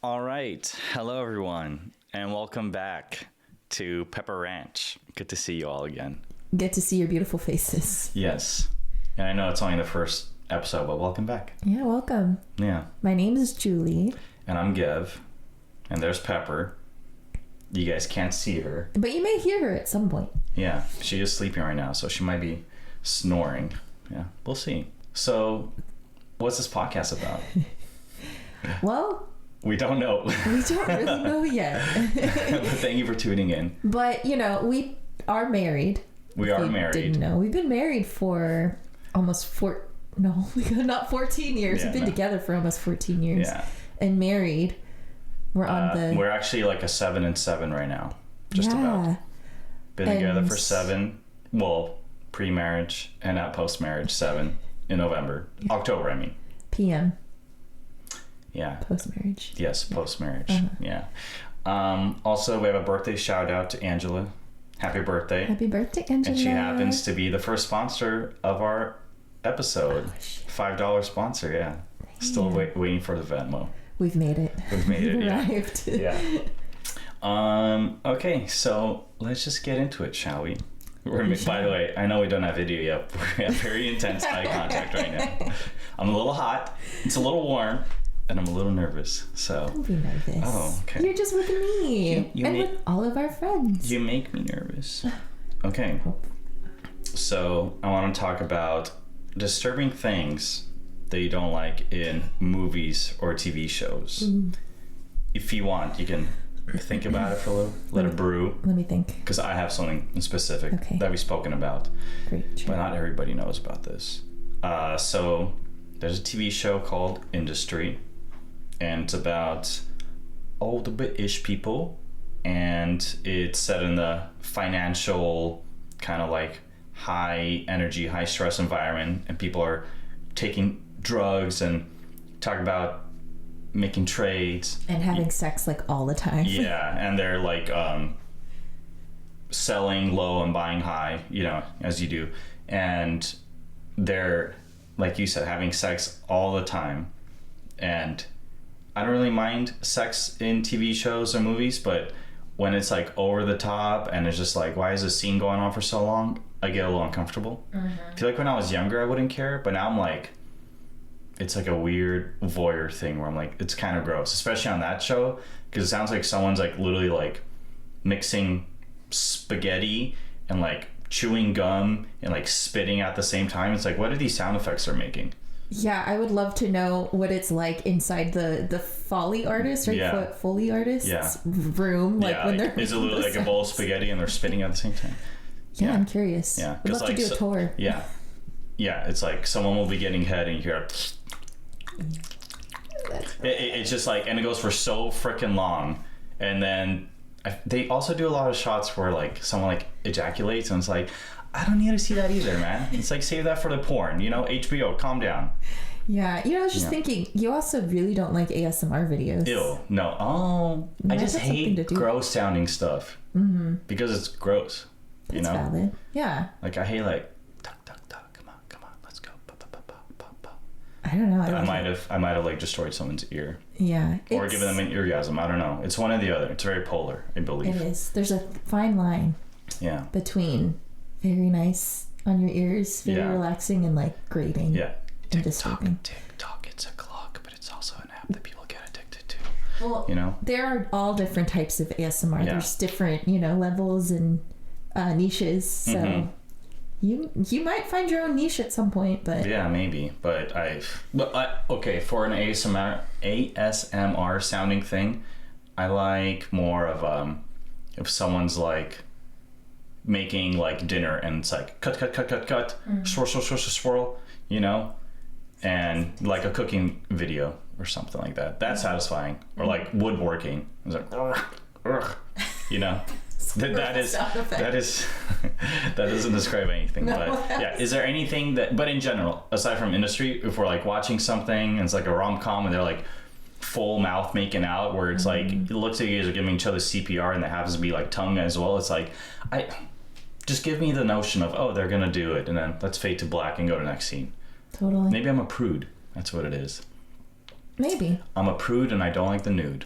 All right. Hello, everyone, and welcome back to Pepper Ranch. Good to see you all again. Get to see your beautiful faces. Yes. And I know it's only the first episode, but welcome back. Yeah, welcome. Yeah. My name is Julie. And I'm Gev. And there's Pepper. You guys can't see her. But you may hear her at some point. Yeah. She is sleeping right now, so she might be snoring. Yeah. We'll see. So, what's this podcast about? Well, we don't know. We don't really know yet. But thank you for tuning in. But, you know, we are married. We are married. Didn't know. We've been married for almost not 14 years. Yeah, We've been together for almost 14 years. Yeah. And married. We're on We're actually like a 7 and 7 right now. Just about. Been together for 7. Well, pre-marriage and at post-marriage 7 in November. October, I mean. PM. Yeah. Post-marriage. Yes, post-marriage. Uh-huh. Yeah. Also, we have a birthday shout out to Angela. Happy birthday. Happy birthday, Angela. And she happens to be the first sponsor of our episode. $5 sponsor, yeah. Still waiting for the Venmo. We've made it. We've made it, yeah. Arrived. Yeah. Okay, so let's just get into it, shall we? By the way, I know we don't have video yet, but we have very intense eye contact right now. I'm a little hot, it's a little warm, and I'm a little nervous, so... Don't be nervous. Oh, okay. You're just with me. With all of our friends. You make me nervous. Okay. So, I want to talk about disturbing things that you don't like in movies or TV shows. If you want, you can think about it for a little. Let it brew. Let me think. Because I have something specific that we've spoken about. Great. Sure. But not everybody knows about this. So there's a TV show called Industry. And it's about older-ish people. And it's set in the financial kind of like high energy, high stress environment. And people are taking drugs and talk about making trades and having sex like all the time. Yeah, and they're like selling low and buying high, you know, as you do, and they're, like you said, having sex all the time. And I don't really mind sex in TV shows or movies, but when it's like over the top and it's just like, why is this scene going on for so long, I get a little uncomfortable. I feel like when I was younger I wouldn't care, but now I'm like, it's like a weird voyeur thing where I'm like, it's kind of gross, especially on that show, because it sounds like someone's like literally like mixing spaghetti and like chewing gum and like spitting at the same time. It's like, what are these sound effects they're making? Yeah, I would love to know what it's like inside the Foley artist, right? Yeah. Foley artist's room, like when they're... Is it literally like a bowl of spaghetti and they're spitting at the same time? Yeah, I'm curious. Yeah, I'd love to do a tour. Yeah. Yeah, it's like someone will be getting head and you hear it's just like, and it goes for so freaking long, and then they also do a lot of shots where like someone like ejaculates and it's like, I don't need to see that either, man. It's like, save that for the porn, you know. HBO, calm down. Yeah, you know, I was just thinking, you also really don't like ASMR videos. Ew, no. I just hate gross sounding stuff because it's gross. That's you know, valid. Yeah. Like I hate like come on, let's go. I don't know. I might have like destroyed someone's ear. Yeah. Or given them an orgasm. I don't know. It's one or the other. It's very polar, I believe. It is. There's a fine line. Yeah. Between very nice on your ears, very relaxing, and like grating. Yeah. And disturbing. TikTok, it's a clock, but it's also an app that people get addicted to. Well, you know, there are all different types of ASMR. Yeah. There's different, levels and niches. So you might find your own niche at some point, but yeah, maybe. But okay, for an ASMR sounding thing, I like more of if someone's like making like dinner and it's like cut, swirl, you know, and like a cooking video or something like that. That's satisfying. Or like woodworking. It's like, you know. That doesn't describe anything. No, but yeah, is there anything but in general, aside from Industry, if we're like watching something and it's like a rom-com and they're like full mouth making out where it's like, it looks like you guys are giving each other CPR and that happens to be like tongue as well. It's like, just give me the notion of, oh, they're gonna do it, and then let's fade to black and go to the next scene. Totally. Maybe I'm a prude. That's what it is. Maybe. I'm a prude and I don't like the nude.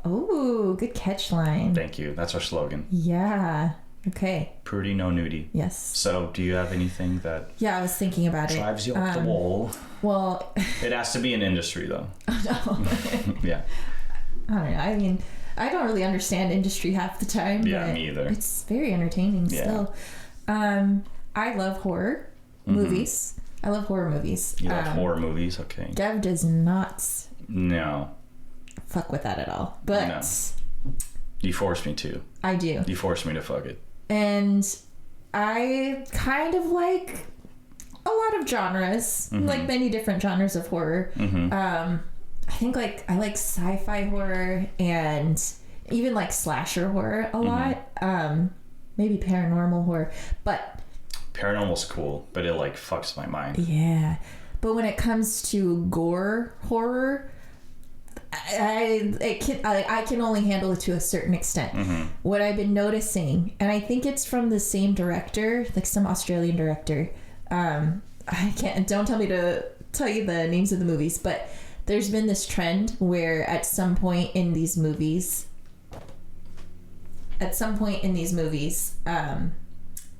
Oh, good catch line. Thank you. That's our slogan. Yeah. Okay. Prudy, no nudie. Yes. So, do you have anything that Yeah, I was thinking about drives it. you up the wall? Well, It has to be an industry, though. no. Yeah. I don't know. I mean, I don't really understand industry half the time. Yeah, but me either. It's very entertaining still. I love horror movies. I love horror movies. You love horror movies? Okay. Dev does not No. fuck with that at all. But No. You forced me to. I do. You forced me to fuck it. And I kind of like a lot of genres, like many different genres of horror. I think I like sci-fi horror and even like slasher horror a lot. Maybe paranormal horror, but Paranormal's cool, but it like fucks my mind. yeah. But when it comes to gore horror, I can only handle it to a certain extent. What I've been noticing, and I think it's from the same director, like some Australian director. Don't tell me to tell you the names of the movies, but there's been this trend where at some point in these movies,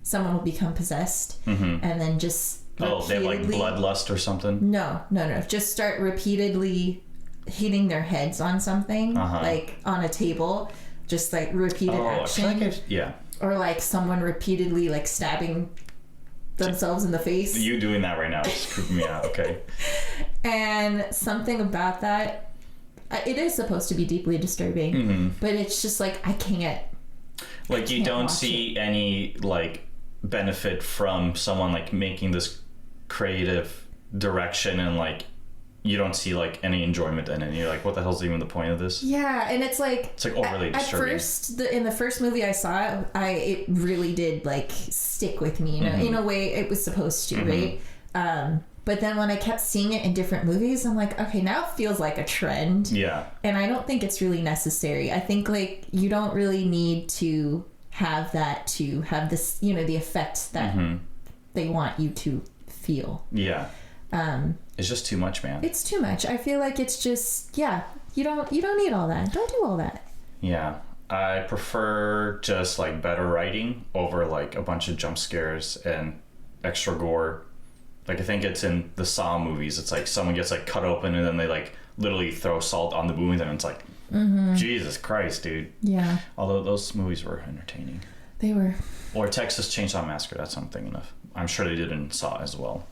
someone will become possessed and then just They have like bloodlust or something? No. Just start repeatedly hitting their heads on something, like on a table, just like repeated action. I feel like yeah. Or like someone repeatedly like stabbing themselves in the face. You doing that right now is creeping me out. Okay. And something about that, it is supposed to be deeply disturbing, but it's just like I can't. Like you don't see any like benefit from someone like making this creative direction, and like you don't see like any enjoyment in it. And you're like, what the hell's even the point of this? Yeah, and it's like overly disturbing. At first, in the first movie I saw, it really did like stick with me. You know, in a way it was supposed to, right? But then when I kept seeing it in different movies, I'm like, okay, now it feels like a trend. Yeah. And I don't think it's really necessary. I think like you don't really need to have that to have this, you know, the effect that they want you to feel. Yeah. It's just too much, man. It's too much. I feel like it's just, yeah, you don't need all that. Don't do all that. Yeah. I prefer just like better writing over like a bunch of jump scares and extra gore. Like I think it's in the Saw movies. It's like someone gets like cut open and then they like literally throw salt on the wound and it's like, Jesus Christ, dude. Yeah. Although those movies were entertaining. They were. Or Texas Chainsaw Massacre. That's what I'm thinking of. I'm sure they did in Saw as well.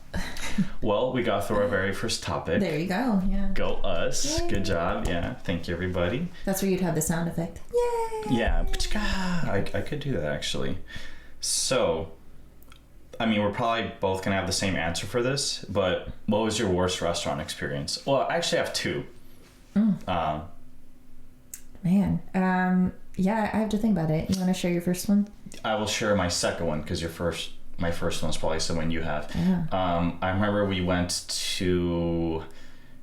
Well, we got through our very first topic. There you go. Yeah. Go us. Yay. Good job. Yeah. Thank you, everybody. That's where you'd have the sound effect. Yay! Yeah. I could do that, actually. So, I mean, we're probably both going to have the same answer for this, but what was your worst restaurant experience? Well, I actually have two. Man. Yeah, I have to think about it. You want to share your first one? I will share my second one because my first one's probably someone you have. Yeah. I remember we went to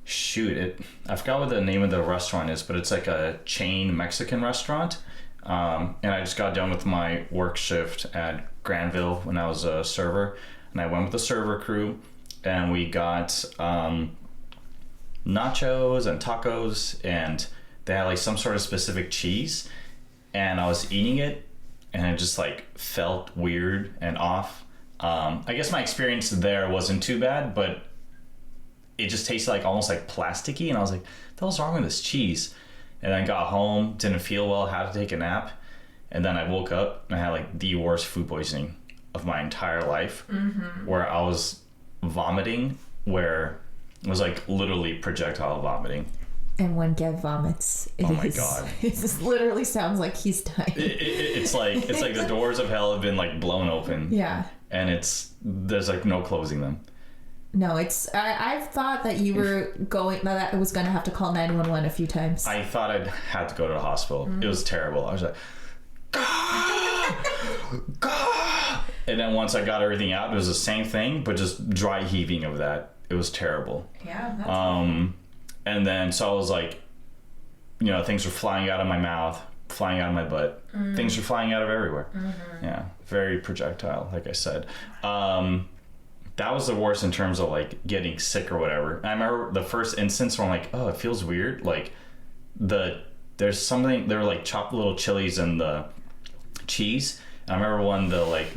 I forgot what the name of the restaurant is, but it's like a chain Mexican restaurant. And I just got done with my work shift at Granville when I was a server, and I went with the server crew, and we got nachos and tacos, and they had like some sort of specific cheese, and I was eating it, and it just like felt weird and off. I guess my experience there wasn't too bad, but it just tasted like almost like plasticky, and I was like, what the hell's wrong with this cheese? And I got home, didn't feel well, had to take a nap, and then I woke up and I had like the worst food poisoning of my entire life, where I was vomiting, where it was like literally projectile vomiting. And when Gev vomits, oh my God, it just literally sounds like he's dying. It's like the doors of hell have been like blown open. Yeah. And there's like no closing them. No, I've thought that you were that I was going to have to call 911 a few times. I thought I'd had to go to the hospital. It was terrible. I was like, Gah! And then once I got everything out, it was the same thing, but just dry heaving of that. It was terrible. Yeah. That's and then, so I was like, you know, things were flying out of my mouth, flying out of my butt. Things were flying out of everywhere. Yeah. Very projectile, like I said. that was the worst in terms of like getting sick or whatever. And I remember the first instance where I'm like, oh, it feels weird. Like there's something, there were like chopped little chilies in the cheese. And I remember one,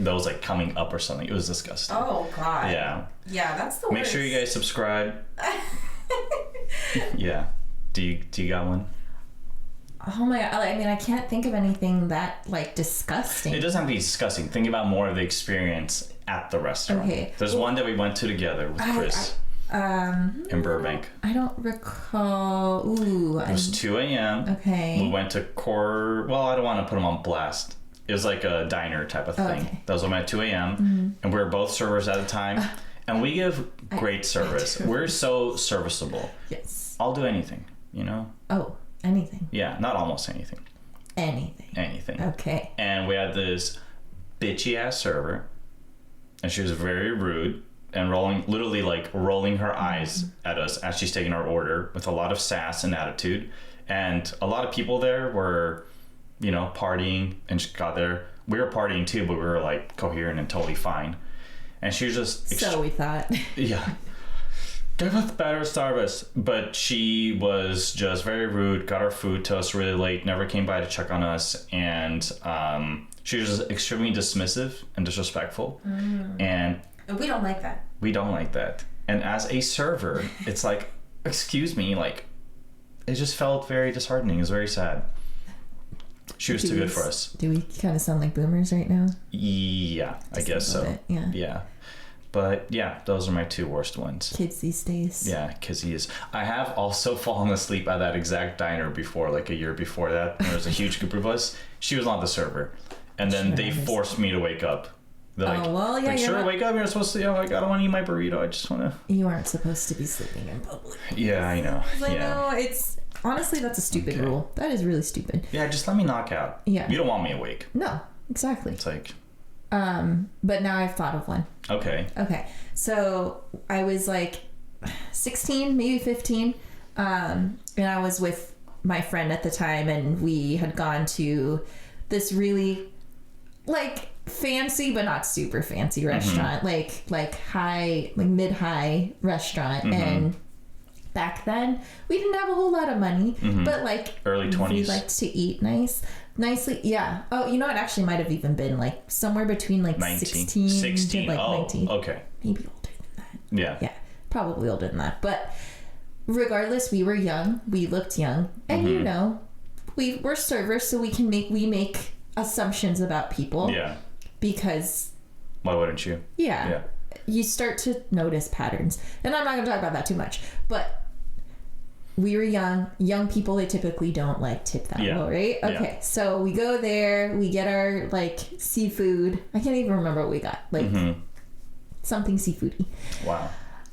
those like coming up or something. It was disgusting. Oh God. Yeah. Yeah, that's the worst. Make sure you guys subscribe. Yeah. Do you got one? Oh my God. I mean, I can't think of anything that like disgusting. It doesn't have to be disgusting. Think about more of the experience at the restaurant. Okay. There's one that we went to together with Chris in Burbank. I don't recall. Ooh. It was 2 a.m. Okay. We went to well, I don't want to put them on blast. It was like a diner type of thing. Okay. That was when we at 2 a.m. And we were both servers at the time. And we give great service. We're so serviceable. Yes. I'll do anything, you know? Oh, anything. Yeah, not almost anything. Anything. Okay. And we had this bitchy ass server. And she was very rude and literally rolling her eyes at us as she's taking our order with a lot of sass and attitude. And a lot of people there were, you know, partying, and she got there. We were partying too, but we were like coherent and totally fine. And she was just so we thought. Yeah, give us better service. But she was just very rude, got our food to us really late, never came by to check on us, and she was just extremely dismissive and disrespectful. And we don't like that. We don't like that. And as a server, it's like, excuse me, like, it just felt very disheartening. It was very sad. She was too good for us. Do we kind of sound like boomers right now? Yeah, I guess so. Yeah. But yeah, those are my two worst ones. Kids these days. Yeah, kids. I have also fallen asleep at that exact diner before, like a year before that. There was a huge group of us. She was not the server. And then they forced me to wake up. They're like, well, yeah, sure, wake up. You're supposed to, like, I don't want to eat my burrito. I just want to. You aren't supposed to be sleeping in public. Yeah, I know. I know, it's... Honestly, that's a stupid rule. That is really stupid. Yeah, just let me knock out. Yeah. You don't want me awake. No, exactly. It's like... But now I've thought of one. Okay. So I was like 16, maybe 15. And I was with my friend at the time, and we had gone to this really like fancy but not super fancy restaurant, like mid-high restaurant. And back then we didn't have a whole lot of money, but like early 20s, we liked to eat nicely. Yeah. Oh, you know, it actually might have even been like somewhere between like 16 to like 19. Okay. Maybe older than that. Yeah, probably older than that. But regardless, we were young, we looked young, and you know, we're servers, so we make assumptions about people. Yeah. Because why wouldn't you? Yeah. You start to notice patterns. And I'm not going to talk about that too much. But we were young people, they typically don't like tip that well, right? Okay. Yeah. So we go there, we get our like seafood. I can't even remember what we got. Like something seafoody. Wow.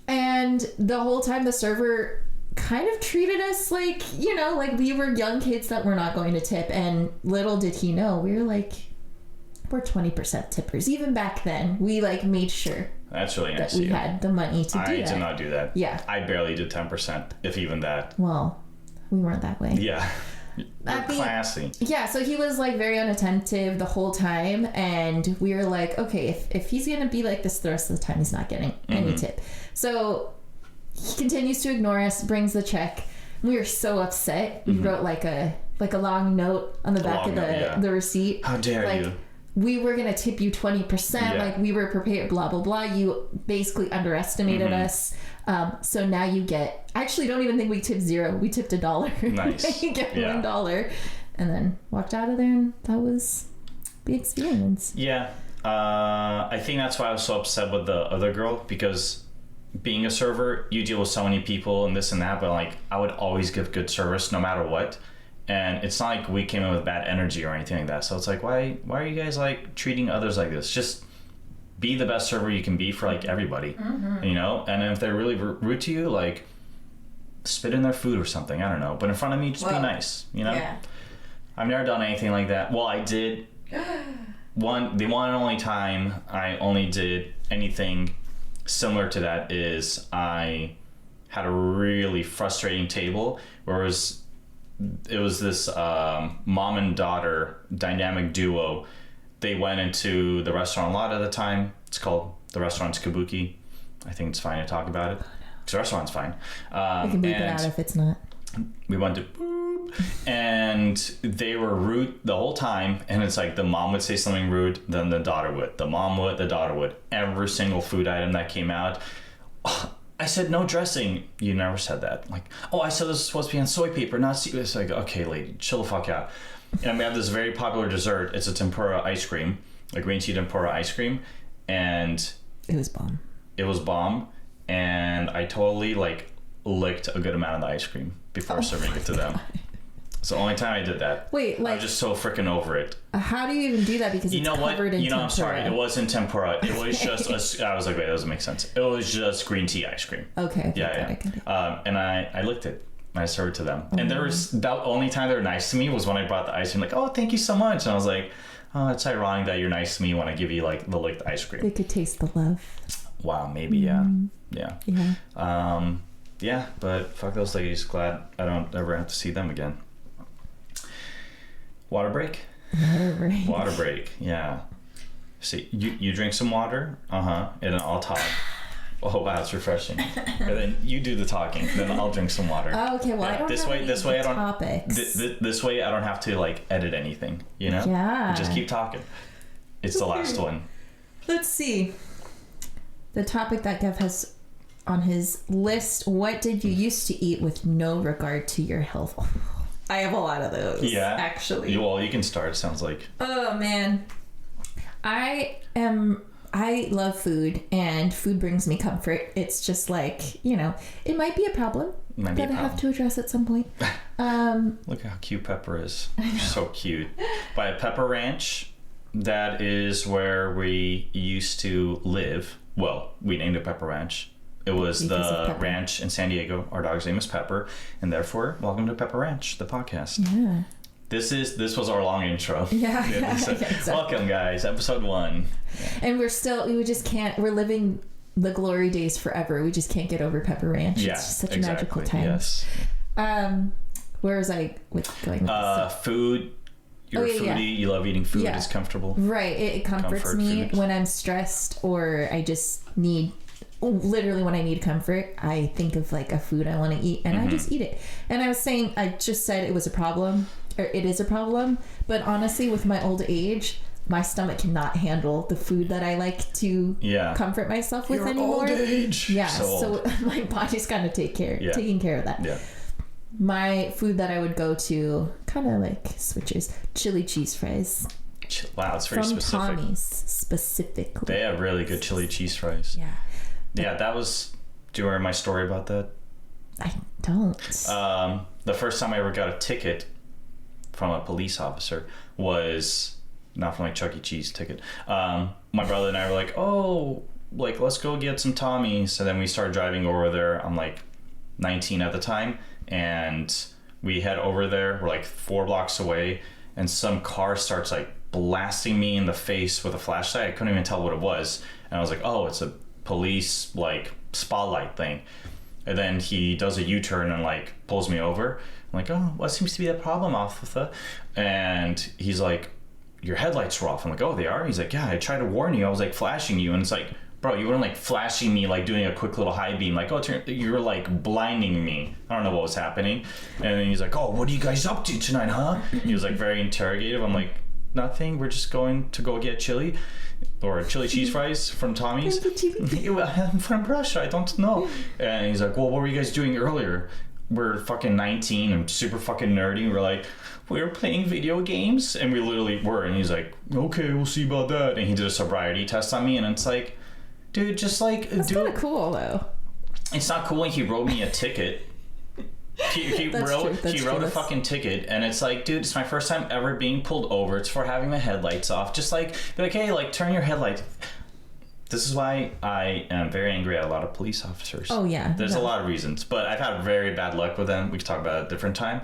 And the whole time the server kind of treated us like, you know, like we were young kids that were not going to tip. And little did he know, we were like, we're 20% tippers. Even back then, we like made sure that's really nice that we had the money to do that. I did not do that. Yeah. I barely did 10%, if even that. Well, we weren't that way. Yeah. You're classy. Yeah, so he was like very unattentive the whole time, and we were like, okay, if he's gonna be like this the rest of the time, he's not getting any tip. So he continues to ignore us, brings the check. We were so upset. We wrote like a long note on the back of the receipt. How dare you? We were going to tip you 20%. Like, we were prepared, blah, blah, blah. You basically underestimated us. So now you get... Actually, don't even think we tipped $0. We tipped $1. Nice. You get $1. And then walked out of there, and that was the experience. Yeah. I think that's why I was so upset with the other girl, because being a server, you deal with so many people and this and that, but, like, I would always give good service no matter what. And it's not like we came in with bad energy or anything like that. So it's like, why are you guys like treating others like this? Just be the best server you can be for like everybody, you know? And if they're really rude to you, like spit in their food or something. I don't know. But in front of me, just be nice, you know? Yeah. I've never done anything like that. Well, I did. The one and only time I only did anything similar to that is I had a really frustrating table where it was this mom and daughter dynamic duo. They went into the restaurant a lot at the time. It's called, the restaurant's Kabuki. I think it's fine to talk about it. The restaurant's fine. We can bleep it out if it's not. We went to and they were rude the whole time, and it's like the mom would say something rude, then the daughter would, the mom would, the daughter would. Every single food item that came out, I said no dressing. You never said that. I'm like, oh, I said this was supposed to be on soy paper, not sea. It's like, okay, lady, chill the fuck out. And we have this very popular dessert. It's a tempura ice cream, a green tea tempura ice cream, and it was bomb. It was bomb, and I totally like licked a good amount of the ice cream before serving it to them. It's the only time I did that. Wait, like, I was just so freaking over it. How do you even do that? Because it's covered in tempura. I'm sorry. It wasn't tempura. It was just. I was like, wait, that doesn't make sense. It was just green tea ice cream. Okay. Yeah. And I licked it. And I served it to them. And there was the only time they were nice to me was when I brought the ice cream. Like, oh, thank you so much. And I was like, oh, it's ironic that you're nice to me when I give you like the licked ice cream. They could taste the love. Wow. Maybe. Yeah. Yeah. Yeah. Yeah. But fuck those ladies. Glad I don't ever have to see them again. Water break? Water break, yeah. See, you drink some water, and then I'll talk. Oh wow, it's refreshing. And then you do the talking, then I'll drink some water. Oh, okay, well, I don't have any topics. This way I don't have to like edit anything, you know? Yeah. Just keep talking. It's the last one. Let's see. The topic that Dev has on his list, what did you used to eat with no regard to your health? I have a lot of those. Yeah, actually. Well, you can start. Sounds like. Oh man, I love food, and food brings me comfort. It's just like, it might be a problem that I have to address at some point. Look how cute Pepper is. So cute. By Pepper Ranch, that is where we used to live. Well, we named it Pepper Ranch. It was because the ranch in San Diego. Our dog's name is Pepper, and therefore, welcome to Pepper Ranch, the podcast. Yeah. This was our long intro. Yeah. Exactly. Welcome, guys, episode 1. Yeah. And we're living the glory days forever. We just can't get over Pepper Ranch. Yeah, it's just such a magical time. Yes. Where was I going with this? Food. You're a foodie. You love eating food. Yeah. It's comfortable. Right. It comforts me when I'm stressed or I just need. Literally when I need comfort, I think of like a food I want to eat and I just eat it. And I was saying, I just said it was a problem, or it is a problem, but honestly with my old age, my stomach cannot handle the food that I like to comfort myself with anymore. Old age. Yeah, so my body's kind of taking care of that. Yeah. My food that I would go to kind of like switches, chili cheese fries. Wow, it's very specific. From Tommy's specifically. They have really good chili cheese fries. Yeah. Yeah, that was... Do you remember my story about that? I don't. The first time I ever got a ticket from a police officer was... Not from like Chuck E. Cheese ticket. My brother and I were like, oh, like, let's go get some Tommy's. So then we started driving over there. I'm like 19 at the time. And we head over there. We're like 4 blocks away. And some car starts like blasting me in the face with a flashlight. I couldn't even tell what it was. And I was like, oh, it's a police like spotlight thing. And then he does a U-turn and like pulls me over. I'm like, oh, what seems to be the problem, officer? And he's like, your headlights were off. I'm like, oh, they are? He's like, yeah, I tried to warn you. I was like flashing you. And it's like, bro, you weren't like flashing me, like doing a quick little high beam. Like, oh, you were like blinding me. I don't know what was happening. And then he's like, oh, what are you guys up to tonight, huh? He was like very interrogative. I'm like, nothing. We're just going to go get chili. Or chili cheese fries from Tommy's. I'm from Russia, I don't know. And he's like, well, what were you guys doing earlier? We're fucking 19 and super fucking nerdy. We're like, we were playing video games. And we literally were. And he's like, okay, we'll see about that. And he did a sobriety test on me. And it's like, dude, just like... That's kind of cool, though. It's not cool. He wrote me a ticket. He wrote a fucking ticket, and it's like, dude, it's my first time ever being pulled over. It's for having my headlights off. Just like, be like, hey, like, turn your headlights. This is why I am very angry at a lot of police officers. Oh, yeah. There's a lot of reasons, but I've had very bad luck with them. We can talk about it a different time,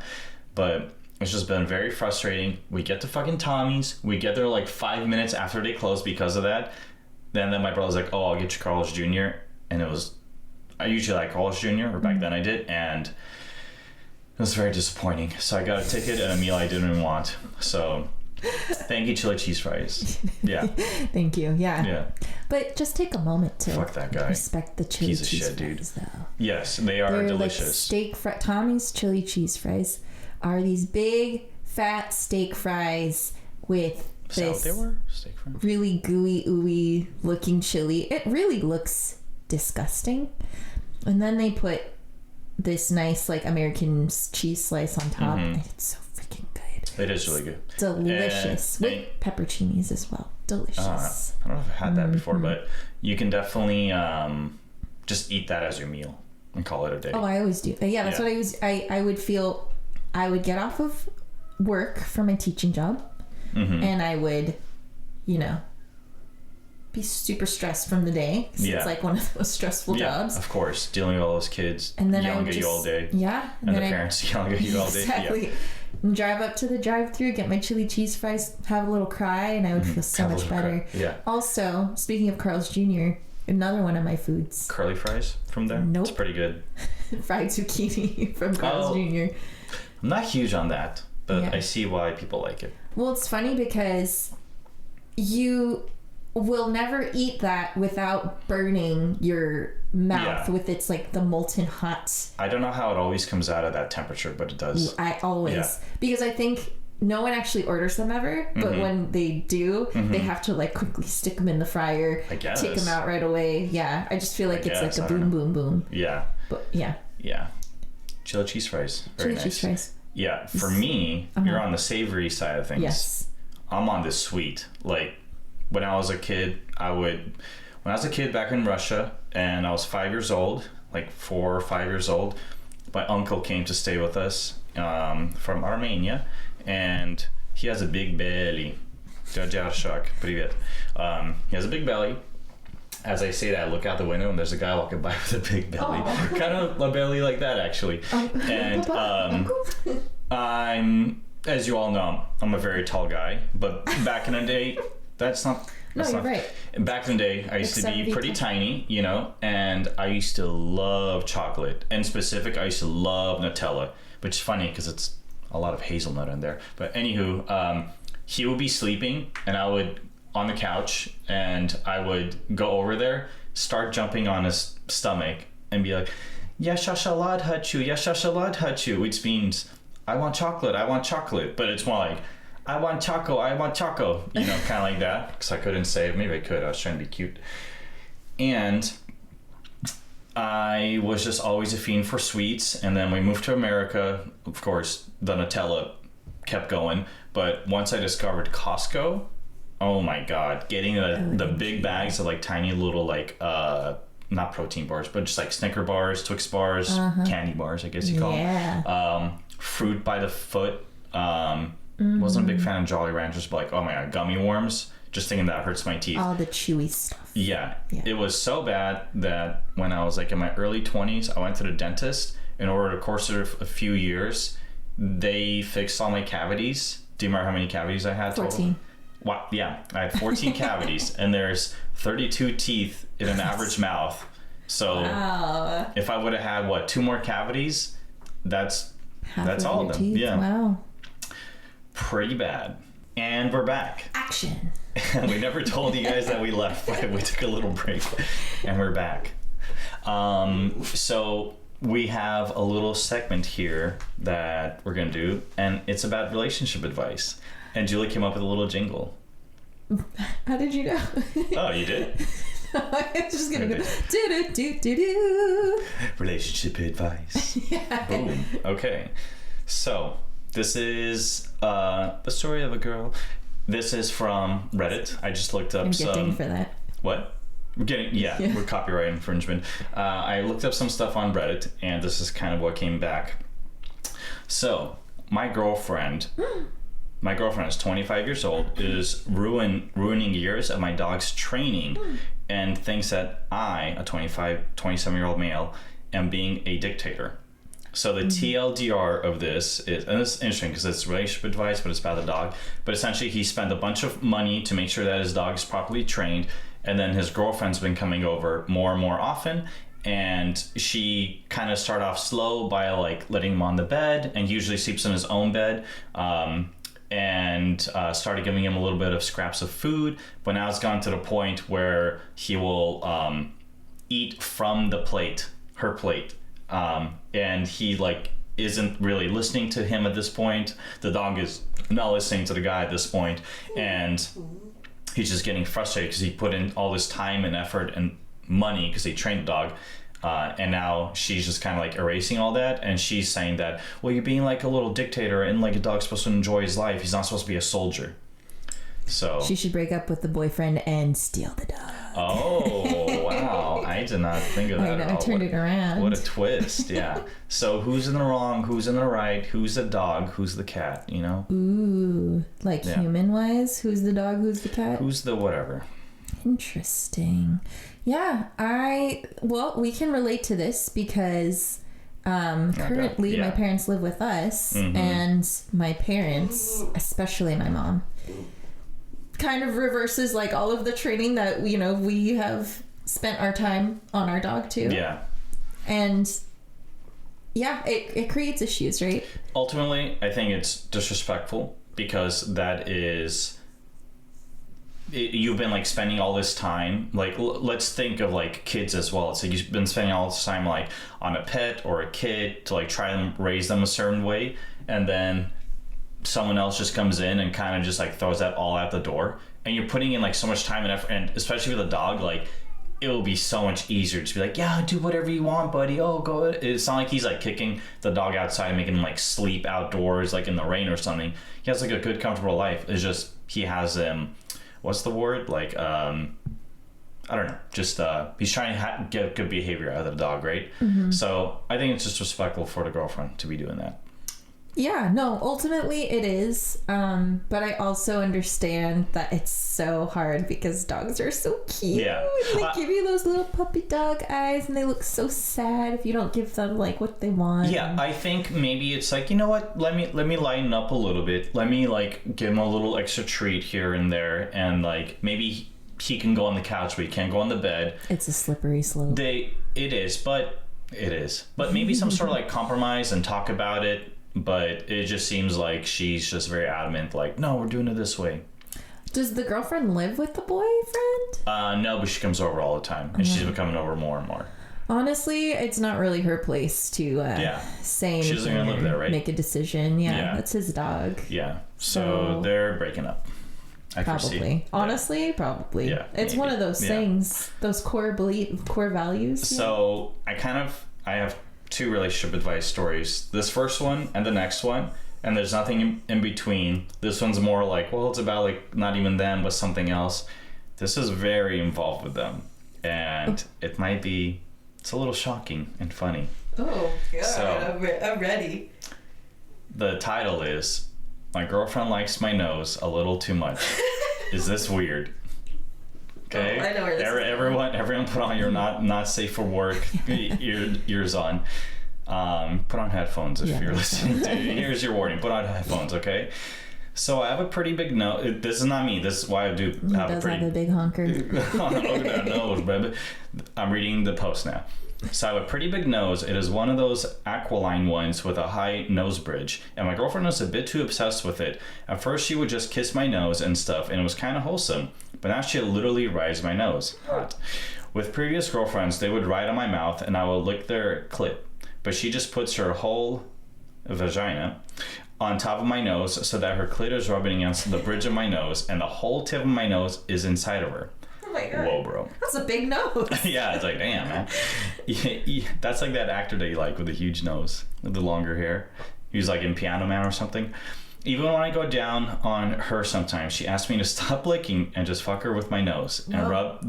but it's just been very frustrating. We get to fucking Tommy's. We get there like 5 minutes after they close because of that. Then my brother's like, oh, I'll get you Carl's Jr. And it was, I usually like Carl's Jr., or back then I did, and it was very disappointing. So I got a ticket and a meal I didn't even want. So thank you, chili cheese fries. Yeah. Thank you. Yeah. But just take a moment to Fuck that guy. respect the chili Piece of cheese shit, dude. fries, though. Yes, they are They're delicious. like Tommy's chili cheese fries are these big, fat steak fries with this They were steak fries. really gooey, ooey looking chili. It really looks disgusting. And then they put this nice, like, American cheese slice on top. And it's so freaking good. It is really good. Delicious. With pepperoncinis as well. Delicious. I don't know if I've had that before, but you can definitely just eat that as your meal and call it a day. Oh, I always do. Yeah, that's what I was. I would feel. I would get off of work for my teaching job, and I would, be super stressed from day. It's like one of those stressful jobs. Of course, dealing with all those kids and then yelling at you all day. Yeah, and the parents yelling at you all day. Exactly. Yeah. And drive up to the drive-thru, get my chili cheese fries, have a little cry, and I would feel so much better. Yeah. Also, speaking of Carl's Jr., another one of my foods. Curly fries from there? Nope. It's pretty good. Fried zucchini from Carl's Jr. I'm not huge on that, but Yeah. I see why people like it. Well, it's funny because you will never eat that without burning your mouth with its like the molten hot. I don't know how it always comes out at that temperature, but it does. I always because I think no one actually orders them ever, but when they do, they have to like quickly stick them in the fryer, I guess. take them out right away. Yeah, I just feel like it's like a boom, boom, boom. Yeah. But yeah, chili cheese fries. Very chili nice. cheese fries. Yeah, for me, you're on the savory side of things. Yes. I'm on the sweet. Like when I was a kid, back in Russia, and I was 5 years old, like 4 or 5 years old, my uncle came to stay with us from Armenia, and he has a big belly. Jajarshak, привет. He has a big belly. As I say that, I look out the window and there's a guy walking by with a big belly. Kind of a belly like that, actually. And I'm, as you all know, I'm a very tall guy. But back in the day, You're right. Back in the day, I used to be pretty tiny, and I used to love chocolate. In specific, I used to love Nutella, which is funny because it's a lot of hazelnut in there. But anywho, he would be sleeping and I would on the couch and I would go over there, start jumping on his stomach and be like, Yashashalad hachu, Yashashalad hachu, which means I want chocolate. But it's more like, I want choco, kind of like that. Because I couldn't say it. Maybe I could. I was trying to be cute. And I was just always a fiend for sweets. And then we moved to America. Of course, the Nutella kept going. But once I discovered Costco, oh my God, getting the big bags of like tiny little like, not protein bars, but just like Snicker bars, Twix bars, candy bars, I guess you call them. Fruit by the foot. Wasn't a big fan of Jolly Ranchers, but like, oh my God, gummy worms. Just thinking that hurts my teeth. All the chewy stuff. Yeah. It was so bad that when I was like in my early 20s, I went to the dentist. And over the course of a few years, they fixed all my cavities. Do you remember how many cavities I had? 14. Wow. Yeah. I had 14 cavities, and there's 32 teeth in an average mouth. So if I would have had 2 more cavities, that's all of them. Teeth. Yeah. Wow. Pretty bad. And we're back. Action. We never told you guys that we left, but we took a little break, and we're back. So we have a little segment here that we're gonna do, and it's about relationship advice. And Julie came up with a little jingle. How did you know? Oh, you did? I was just gonna go do. Relationship advice. Boom. Okay. So this is the story of a girl. This is from Reddit. I just looked up some. Getting for that. What? We're getting we're copyright infringement. I looked up some stuff on Reddit, and this is kind of what came back. So my girlfriend is 25 years old, is ruining years of my dog's training, and thinks that I, a 27-year-old male, am being a dictator. So the TLDR of this is, and this is interesting because it's relationship advice, but it's about the dog. But essentially, he spent a bunch of money to make sure that his dog is properly trained, and then his girlfriend's been coming over more and more often. And she kind of started off slow by like letting him on the bed, and he usually sleeps in his own bed. and started giving him a little bit of scraps of food. But now it's gone to the point where he will eat from the plate, her plate, and he like isn't really listening to him at this point. The dog is not listening to the guy at this point, and he's just getting frustrated because he put in all this time and effort and money because he trained the dog. And now she's just kind of like erasing all that, and she's saying that, well, you're being like a little dictator, and like a dog's supposed to enjoy his life. He's not supposed to be a soldier. So she should break up with the boyfriend and steal the dog. Oh, wow. I did not think of that I know, at all. I turned it around. What a twist, yeah. So who's in the wrong, who's in the right, who's the dog, who's the cat, you know? Ooh, like human-wise? Who's the dog, who's the cat? Who's the whatever. Interesting. Yeah, we can relate to this because currently my parents live with us, and my parents, especially my mom, kind of reverses like all of the training that we have spent our time on our dog too. Yeah. And it creates issues, right? Ultimately, I think it's disrespectful because that is... You've been like spending all this time, like let's think of like kids as well. It's like you've been spending all this time like on a pet or a kid to like try and raise them a certain way, and then someone else just comes in and kind of just like throws that all out the door, and you're putting in like so much time and effort, and especially with a dog, like it will be so much easier to be like, yeah, do whatever you want, buddy. Oh, go ahead. It's not like he's like kicking the dog outside and making him like sleep outdoors like in the rain or something. He has like a good comfortable life. It's just he has what's the word? Like, I don't know. Just, he's trying to get good behavior out of the dog, right? Mm-hmm. So I think it's just respectful for the girlfriend to be doing that. Yeah, no, ultimately it is. But I also understand that it's so hard because dogs are so cute. Yeah. And they give you those little puppy dog eyes, and they look so sad if you don't give them like what they want. Yeah, I think maybe it's like, you know what? Let me lighten up a little bit. Let me like give him a little extra treat here and there, and like maybe he can go on the couch, but he can't go on the bed. It's a slippery slope. It is, but maybe some sort of like compromise and talk about it. But it just seems like she's just very adamant, like, no, we're doing it this way. Does the girlfriend live with the boyfriend? No, but she comes over all the time, and she's been coming over more and more. Honestly, it's not really her place to say anything. She doesn't even live there, right? Make a decision. Yeah, that's his dog. Yeah, so they're breaking up. I probably. Foresee. Honestly, probably. Yeah, it's maybe. One of those things, those core values. So I have two relationship advice stories. This first one and the next one, and there's nothing in between. This one's more like, well, it's about like not even them but something else. This is very involved with them, and it's a little shocking and funny. Oh god, so, I'm ready. The title is My Girlfriend Likes My Nose a Little Too Much. Is this weird? Okay. Oh, I know where this is. Everyone put on your not safe for work ears on. Put on headphones if you're listening to it. Here's your warning. Put on headphones, okay? So I have a pretty big nose. This is not me. This is why I do have a big honker. Look at that nose, baby. I'm reading the post now. So I have a pretty big nose. It is one of those aquiline ones with a high nose bridge, and my girlfriend was a bit too obsessed with it. At first she would just kiss my nose and stuff, and it was kind of wholesome, but now she literally rides my nose. Hot. With previous girlfriends, they would ride on my mouth and I would lick their clit, but she just puts her whole vagina on top of my nose so that her clit is rubbing against the bridge of my nose, and the whole tip of my nose is inside of her. Oh my god. Whoa, bro. That's a big nose. Yeah, it's like, damn, man. Yeah, that's like that actor that you like with the huge nose, with the longer hair. He was like in Piano Man or something. Even when I go down on her sometimes, she asks me to stop licking and just fuck her with my nose and rub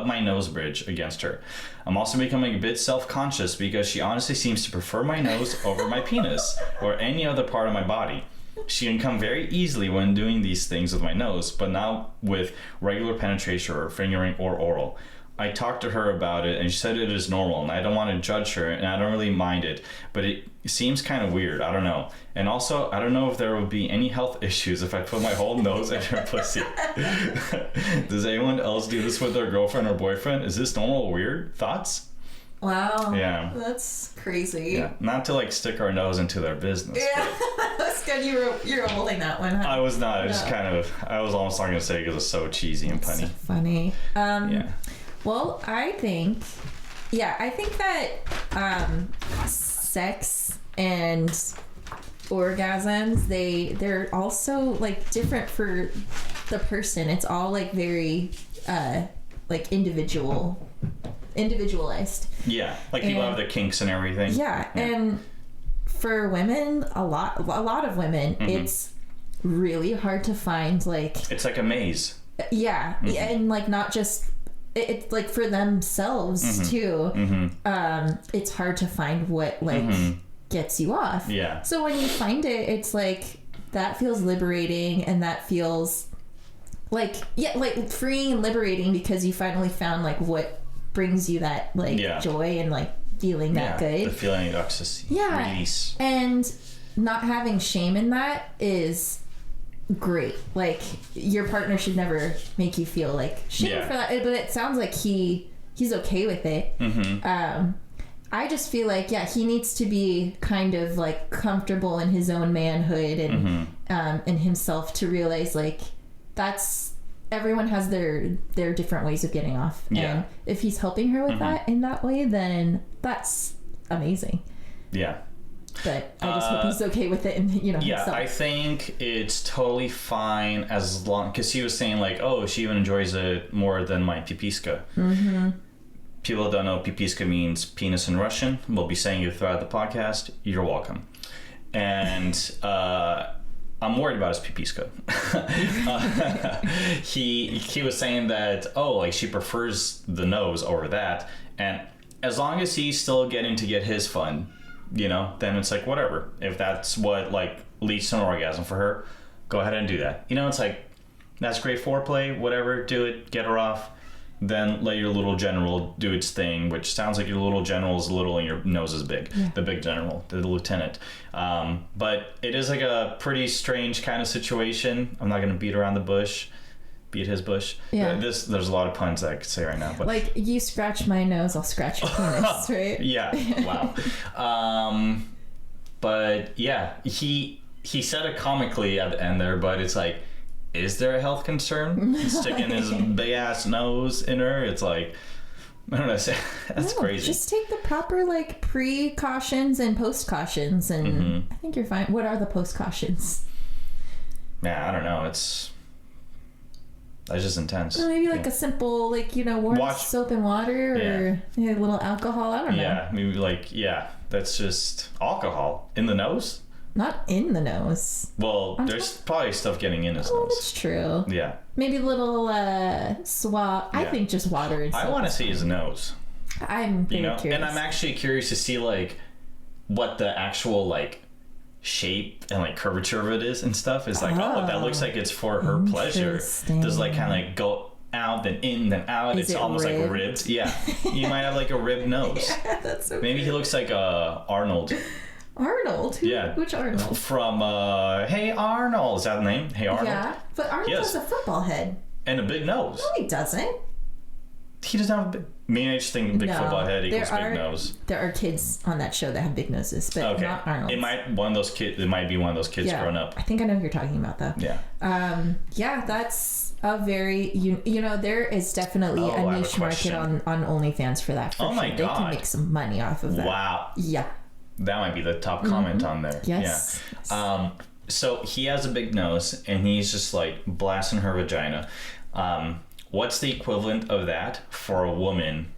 my nose bridge against her. I'm also becoming a bit self-conscious because she honestly seems to prefer my nose over my penis or any other part of my body. She can come very easily when doing these things with my nose, but not with regular penetration or fingering or oral. I talked to her about it and she said it is normal, and I don't want to judge her and I don't really mind it, but it seems kind of weird. I don't know. And also, I don't know if there would be any health issues if I put my whole nose in her pussy. Does anyone else do this with their girlfriend or boyfriend? Is this normal or weird? Thoughts? Wow. Yeah. That's crazy. Yeah. Not to like stick our nose into their business. Yeah. That's good. You were holding that one, huh? I was not. I was No. kind of. I was almost not going to say because it's so cheesy and So punny. funny. Yeah. Well, I think that sex and orgasms, they're also like different for the person. It's all like very like individualized. Yeah. Like people And- have their kinks and everything. Yeah, and for women, a lot of women, it's really hard to find like It's like a maze. yeah, and like not just it's like for themselves too. It's hard to find what like gets you off. Yeah. So when you find it, it's like that feels liberating, and that feels like like freeing and liberating because you finally found like what brings you that like joy and like feeling that good. The feeling of ecstasy. Yeah. Release. And not having shame in that is great. Like your partner should never make you feel like shame for that. But it sounds like he's okay with it. I just feel like he needs to be kind of like comfortable in his own manhood and and himself to realize like that's everyone has their different ways of getting off. Yeah. And if he's helping her with that in that way, then that's amazing. Yeah. But I just hope he's okay with it and Yeah, himself. I think it's totally fine as long because he was saying like, oh, she even enjoys it more than my pipiska. People don't know pipiska means penis in Russian. We'll be saying it throughout the podcast. You're welcome. And I'm worried about his pipiska. He was saying that like she prefers the nose over that, and as long as he's still getting to get his fun, then it's like whatever. If that's what like leads to an orgasm for her, go ahead and do that. It's like that's great foreplay. Whatever, do it. Get her off. Then let your little general do its thing, which sounds like your little general is little and your nose is big. Yeah. The big general, the lieutenant. But it is like a pretty strange kind of situation. I'm not going to beat around the bush. Beat his bush. Yeah. There's a lot of puns that I could say right now. But like, you scratch my nose, I'll scratch your penis, right? Yeah. Wow. But yeah, he said it comically at the end there, but it's like, is there a health concern? Sticking his big ass nose in her? It's like, I don't know. That's crazy. Just take the proper like precautions and post cautions, and I think you're fine. What are the post cautions? Yeah, I don't know. That's just intense. Well, maybe like a simple like warm soap and water or a little alcohol. I don't know. Yeah, maybe like that's just alcohol in the nose. Not in the nose. Well, there's probably stuff getting in his nose. That's true. Yeah. Maybe a little swab. Yeah. I think just water and soap. I want to see his nose. I'm curious. And I'm actually curious to see like what the actual like shape and like curvature of it is and stuff. It's like, oh, that looks like it's for her pleasure. Does like kind of like go out then in then out? It's almost ribbed? Like ribbed. Yeah. You might have like a ribbed nose. Yeah, that's so Maybe he looks like Arnold. Arnold? Which Arnold? From Hey Arnold. Is that the name? Hey Arnold? Yeah. But Arnold has a football head. And a big nose. No, he doesn't. He doesn't have a big... I just think big football head equals big nose. There are kids on that show that have big noses, but not Arnold. It might be one of those kids growing up. I think I know who you're talking about though. Yeah. Yeah, that's a very there is definitely a niche market on OnlyFans for that. For my sure. God. They can make some money off of that. Wow. Yeah. That might be the top comment on there. Yes. Yeah. So he has a big nose and he's just like blasting her vagina. What's the equivalent of that for a woman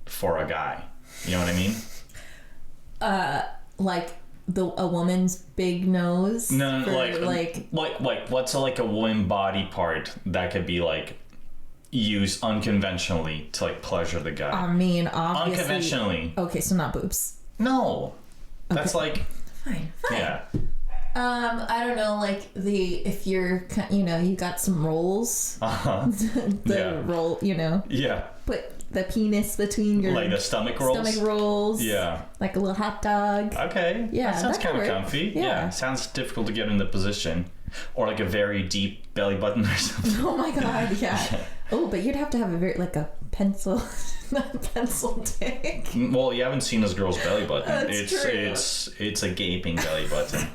for a guy? You know what I mean? Like a woman's big nose? No, like what's like a woman body part that could be like used unconventionally to like pleasure the guy? I mean, obviously. Unconventionally. Okay, so not boobs. No. That's like... Fine. Yeah. I don't know, like if you're, you got some rolls. Roll, Yeah. Put the penis between your... Like the stomach rolls? Stomach rolls. Yeah. Like a little hot dog. Okay. Yeah, that sounds kind of comfy. Yeah. Sounds difficult to get in the position. Or like a very deep belly button or something. Oh my God, yeah. Oh, but you'd have to have a very, like a pencil, not pencil dick. Well, you haven't seen this girl's belly button. That's true. It's a gaping belly button.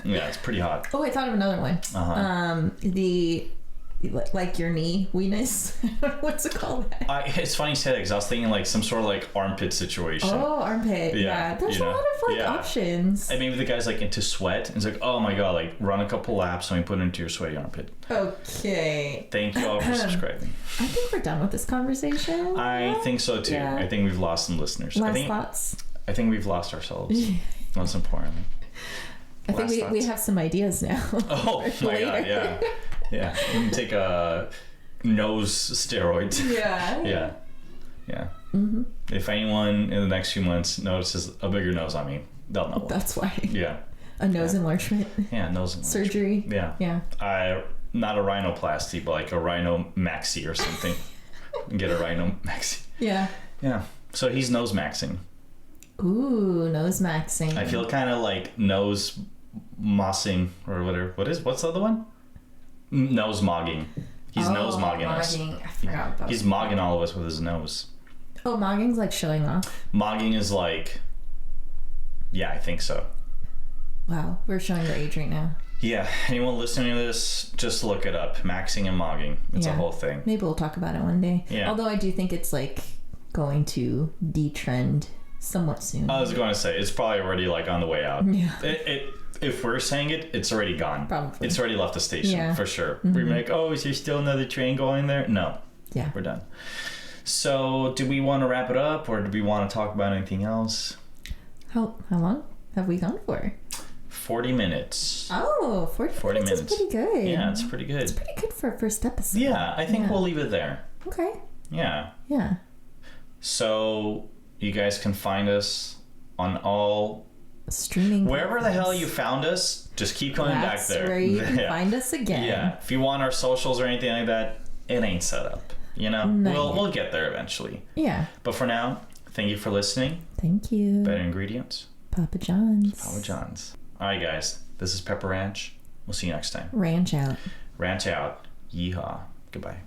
Yeah, it's pretty hot. Oh, I thought of another one. The like your knee weenus. What's it called? It's funny you say that because I was thinking like some sort of like armpit situation. Oh, armpit. Yeah. There's a lot of like options. And maybe the guy's like into sweat and it's like, oh my god, like run a couple laps and we put it into your sweaty armpit. Okay. Thank you all for subscribing. I think we're done with this conversation. I think so too. Yeah. I think we've lost some listeners. Last thoughts? I think we've lost ourselves. Most importantly. I think we have some ideas now. Oh my god, yeah. Yeah. You can take a nose steroid. Yeah. Yeah. Mm-hmm. If anyone in the next few months notices a bigger nose on me, they'll know why. That's why. Yeah. A nose enlargement. Yeah, nose enlargement. Surgery. Yeah. Yeah. Not a rhinoplasty, but like a rhino maxi or something. Get a rhino maxi. Yeah. Yeah. So he's nose maxing. Ooh, nose maxing. I feel kind of like nose mossing or whatever. What's the other one? Nose mogging. He's nose mogging us. I forgot about He's mogging all of us with his nose. Oh, mogging's like showing off. Mogging is like, yeah, I think so. Wow, we're showing your age right now. Yeah, anyone listening to this, just look it up. Maxing and mogging. It's a whole thing. Maybe we'll talk about it one day. Yeah. Although I do think it's like going to detrend somewhat soon. I was going to say, it's probably already like on the way out. Yeah. If we're saying it, it's already gone. Probably. It's already left the station, for sure. Mm-hmm. We're like, oh, is there still another train going there? No. Yeah. We're done. So, do we want to wrap it up, or do we want to talk about anything else? How long have we gone for? 40 minutes. Oh, 40 minutes is pretty good. Yeah, it's pretty good. It's pretty good for a first episode. Yeah, I think we'll leave it there. Okay. Yeah. Yeah. So, you guys can find us on all streaming wherever the hell you found us. Just keep coming back there. That's where you can find us again. Yeah. If you want our socials or anything like that, it ain't set up. You know, we'll get there eventually. Yeah. But for now, thank you for listening. Thank you. Better ingredients. Papa John's. Papa John's. All right, guys. This is Pepper Ranch. We'll see you next time. Ranch out. Ranch out. Yeehaw. Goodbye.